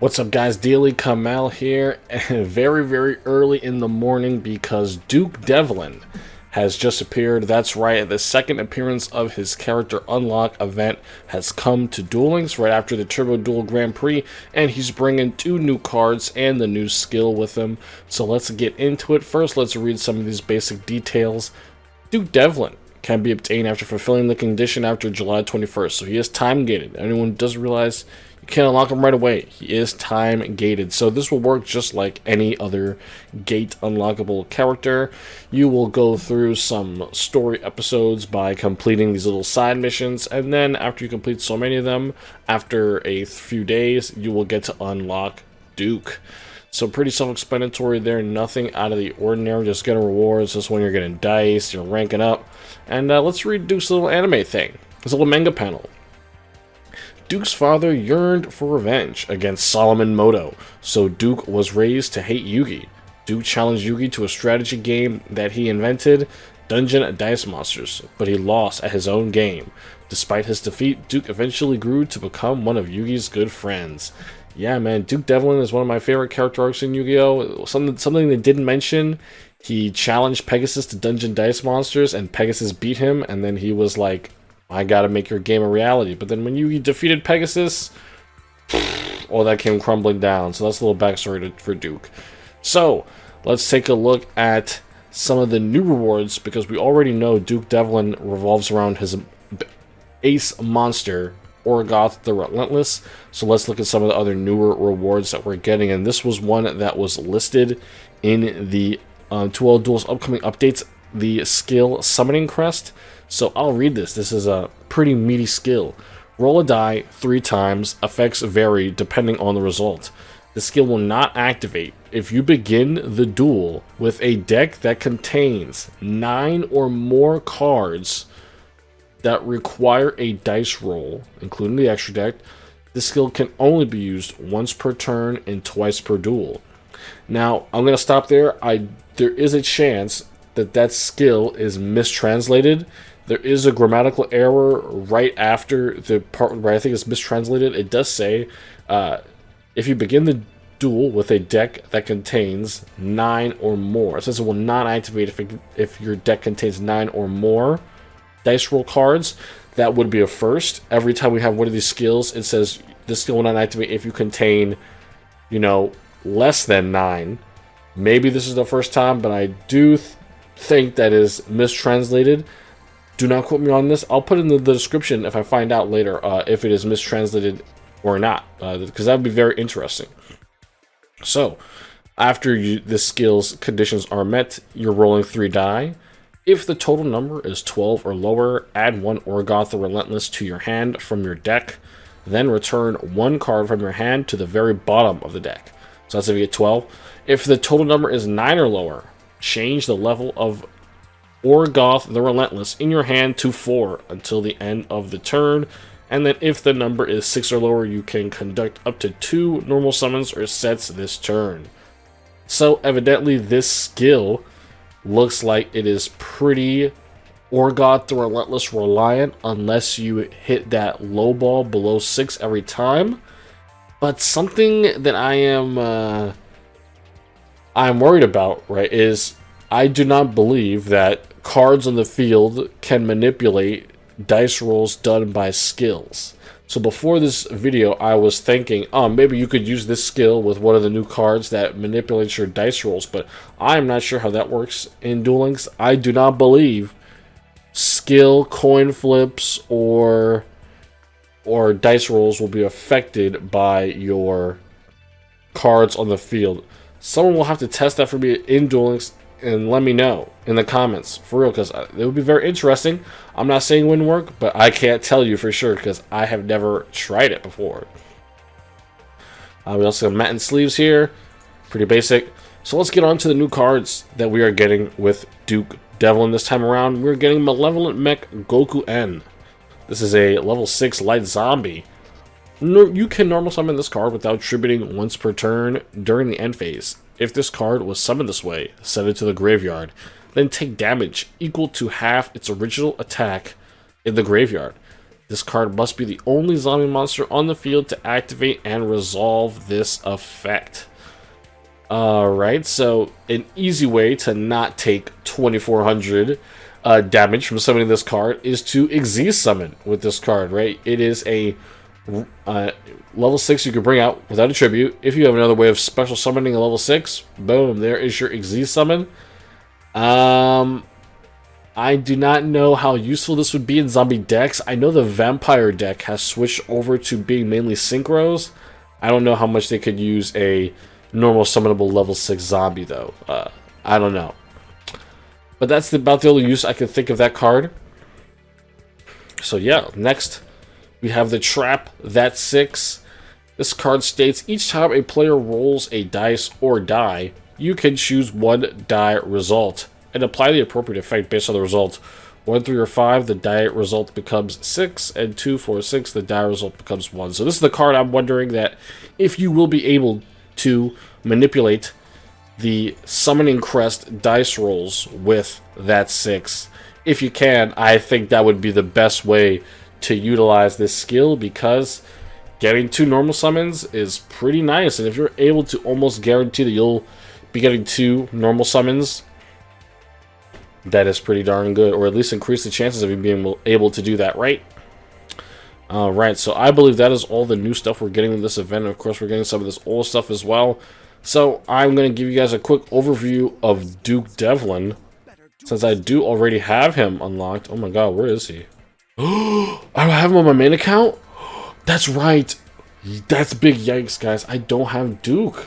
What's up, guys? Daily Kamal here, very early in the morning because Duke Devlin has just appeared. That's right, the second appearance of his character unlock event has come to Duel Links right after the Turbo Duel Grand Prix, and he's bringing 2 new cards and the new skill with him. So let's get into it. First, let's read some of these basic details. Duke Devlin can be obtained after fulfilling the condition after July 21st, so he is time gated. Anyone who doesn't realize, you can't unlock him right away. He is time gated, so this will work just like any other gate unlockable character. You will go through some story episodes by completing these little side missions, and then after you complete so many of them, after a few days, you will get to unlock Duke. So pretty self-explanatory there, nothing out of the ordinary, just getting rewards. This one you're getting dice, you're ranking up. And let's read Duke's little anime thing. This little manga panel. Duke's father yearned for revenge against Solomon Moto, so Duke was raised to hate Yugi. Duke challenged Yugi to a strategy game that he invented, Dungeon Dice Monsters, but he lost at his own game. Despite his defeat, Duke eventually grew to become one of Yugi's good friends. Yeah, man, Duke Devlin is one of my favorite character arcs in Yu-Gi-Oh! Something they didn't mention, he challenged Pegasus to Dungeon Dice Monsters, and Pegasus beat him, and then he was like, I gotta make your game a reality. But then when Yugi defeated Pegasus, all that came crumbling down. So that's a little backstory for Duke. So, let's take a look at some of the new rewards, because we already know Duke Devlin revolves around his ace monster, Orgoth the Relentless. So let's look at some of the other newer rewards that we're getting, and this was one that was listed in the Duel Duel's upcoming updates, the skill Summoning Crest. So I'll read this. This is a pretty meaty skill. Roll a die 3 times. Effects vary depending on the result. The skill will not activate if you begin the duel with a deck that contains 9 or more cards that require a dice roll, including the extra deck. This skill can only be used once per turn and twice per duel. Now, I'm going to stop there. There is a chance that that skill is mistranslated. There is a grammatical error right after the part where I think it's mistranslated. It does say, if you begin the duel with a deck that contains 9 or more. It says it will not activate if your deck contains 9 or more dice roll cards. That would be a first. Every time we have one of these skills, it says this skill will not activate if you contain, less than 9. Maybe this is the first time, but I do think that is mistranslated. Do not quote me on this. I'll put in the description if I find out later if it is mistranslated or not, because that would be very interesting. So, after the skill's conditions are met, you're rolling 3 die. If the total number is 12 or lower, add 1 Orgoth the Relentless to your hand from your deck. Then return 1 card from your hand to the very bottom of the deck. So that's if you get 12. If the total number is 9 or lower, change the level of Orgoth the Relentless in your hand to 4 until the end of the turn. And then if the number is 6 or lower, you can conduct up to 2 normal summons or sets this turn. So evidently this skill looks like it is pretty Orgoth the Relentless reliant, unless you hit that low ball below 6 every time. But something that I'm worried about, right, is I do not believe that cards on the field can manipulate dice rolls done by skills. So before this video, I was thinking, maybe you could use this skill with one of the new cards that manipulates your dice rolls, but I'm not sure how that works in Duel Links. I do not believe skill, coin flips, or dice rolls will be affected by your cards on the field. Someone will have to test that for me in Duel Links and let me know in the comments, for real, because it would be very interesting. I'm not saying it wouldn't work, but I can't tell you for sure because I have never tried it before. We also have matte and sleeves here, pretty basic. So let's get on to the new cards that we are getting with Duke Devlin this time around. We're getting Malevolent Mech Goku N. This is a level 6 light zombie. You can normal summon this card without tributing once per turn during the end phase. If this card was summoned this way, send it to the graveyard, then take damage equal to half its original attack in the graveyard. This card must be the only zombie monster on the field to activate and resolve this effect. Alright, so an easy way to not take 2400 damage from summoning this card is to Xyz summon with this card, right? It is a level 6 you can bring out without a tribute. If you have another way of special summoning a level 6, boom, there is your Xyz summon. I do not know how useful this would be in zombie decks. I know the vampire deck has switched over to being mainly synchros. I don't know how much they could use a normal summonable level 6 zombie, though. I don't know. But that's about the only use I can think of that card. So yeah, next we have the Trap, That's 6. This card states, each time a player rolls a dice or die, you can choose one die result and apply the appropriate effect based on the result. 1, 3, or 5, the die result becomes 6, and 2, 4, 6, the die result becomes 1. So this is the card I'm wondering that if you will be able to manipulate the Summoning Crest dice rolls with that 6. If you can, I think that would be the best way to utilize this skill, because getting 2 normal summons is pretty nice, and if you're able to almost guarantee that you'll be getting 2 normal summons, that is pretty darn good, or at least increase the chances of you being able to do that, right? Alright, so I believe that is all the new stuff we're getting in this event. Of course, we're getting some of this old stuff as well. So I'm going to give you guys a quick overview of Duke Devlin, since I do already have him unlocked. Oh my god, where is he? I have him on my main account? That's right. That's big yikes, guys. I don't have Duke.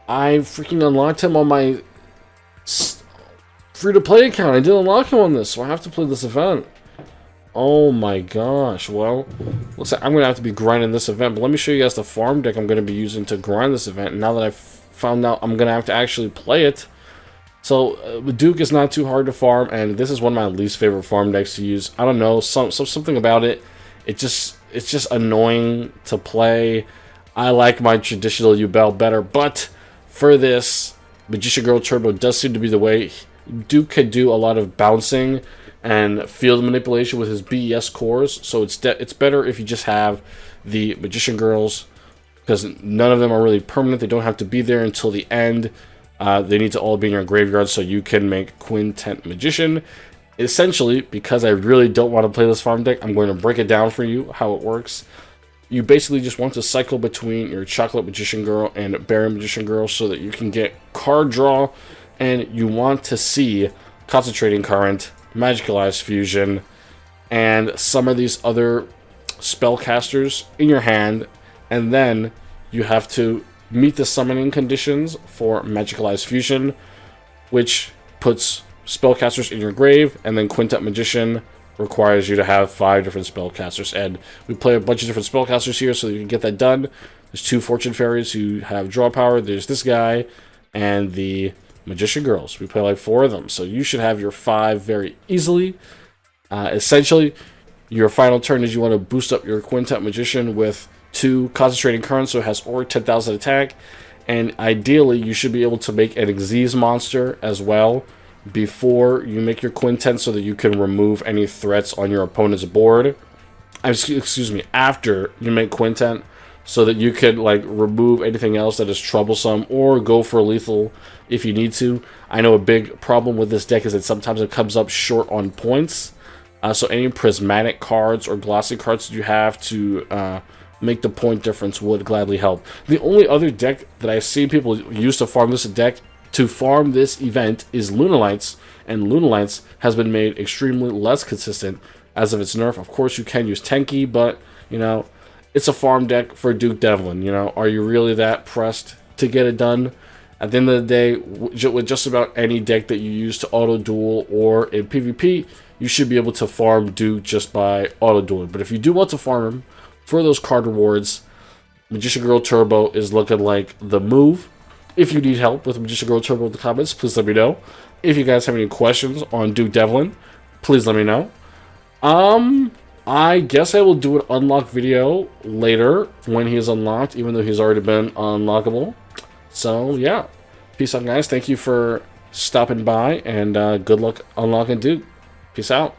I freaking unlocked him on my free-to-play account. I didn't unlock him on this, so I have to play this event. Oh my gosh. Well, looks like I'm going to have to be grinding this event, but let me show you guys the farm deck I'm going to be using to grind this event. And now that I've found out I'm going to have to actually play it. So, Duke is not too hard to farm, and this is one of my least favorite farm decks to use. I don't know, something about it. It's just annoying to play. I like my traditional Yugioh better, but for this, Magician Girl Turbo does seem to be the way. Duke can do a lot of bouncing and field manipulation with his BES cores, so it's better if you just have the Magician Girls, because none of them are really permanent. They don't have to be there until the end. They need to all be in your graveyard so you can make Quintet Magician. Essentially, because I really don't want to play this farm deck, I'm going to break it down for you how it works. You basically just want to cycle between your Chocolate Magician Girl and Berry Magician Girl so that you can get card draw, and you want to see Concentrating Current, Magical Eyes Fusion, and some of these other spellcasters in your hand, and then you have to meet the summoning conditions for Magical Eyes Fusion, which puts spellcasters in your grave, and then Quintet Magician requires you to have 5 different spellcasters, and we play a bunch of different spellcasters here so that you can get that done. There's 2 Fortune Fairies who have draw power, there's this guy, and the Magician Girls. We play like 4 of them, so you should have your 5 very easily. Essentially, your final turn is you want to boost up your Quintet Magician with 2 Concentrating Currents, so it has Aura 10,000 attack, and ideally you should be able to make an Xyz monster as well before you make your Quintet so that you can remove any threats on your opponent's board. Excuse me, after you make Quintet, so that you can like remove anything else that is troublesome or go for lethal if you need to. I know a big problem with this deck is that sometimes it comes up short on points. So any prismatic cards or glossy cards that you have to make the point difference would gladly help. The only other deck that I see people use to farm this event is Lunalights, and Lunalights has been made extremely less consistent as of its nerf. Of course, you can use Tenki, but you know, it's a farm deck for Duke Devlin. You know, are you really that pressed to get it done? At the end of the day, with just about any deck that you use to auto-duel or in PvP, you should be able to farm Duke just by auto-dueling. But if you do want to farm him for those card rewards, Magician Girl Turbo is looking like the move. If you need help with Magician Girl Turbo in the comments, please let me know. If you guys have any questions on Duke Devlin, please let me know. I guess I will do an unlock video later when he is unlocked, even though he's already been unlockable. So, yeah. Peace out, guys. Thank you for stopping by, and good luck unlocking Duke. Peace out.